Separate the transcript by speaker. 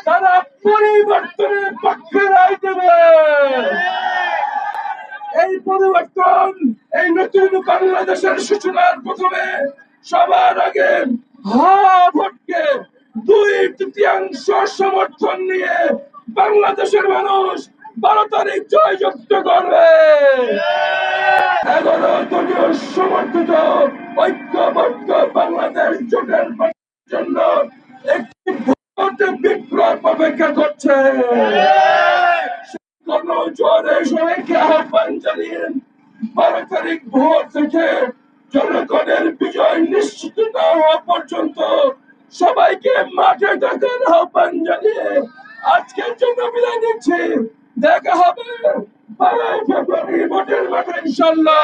Speaker 1: তারা পরিবর্তনের পক্ষে রায় দেবে। এই পরিবর্তন, এই নতুন বাংলাদেশের সূচনার প্রথমে সবার আগে ভোটকে 2/3 সমর্থন নিয়ে বাংলাদেশের মানুষ 12 তারিখ জয়যুক্ত করবে। 11 দলীয় সমর্থিত ঐক্যবদ্ধ বাংলাদেশ জোটের জন্য একটি ভোট বিপ্লব অপেক্ষা করছে। জোরে সবাইকে আহ্বান জানিয়ে 12 তারিখ ভোর থেকে জনগণের বিজয় নিশ্চিত না হওয়া পর্যন্ত সবাইকে মাঠে থাকার আহ্বান জানিয়ে আজকের জন্য বিদায় নিচ্ছি। দেখা হবে 12 ফেব্রুয়ারি ভোটের মাঠে ইনশাল্লাহ।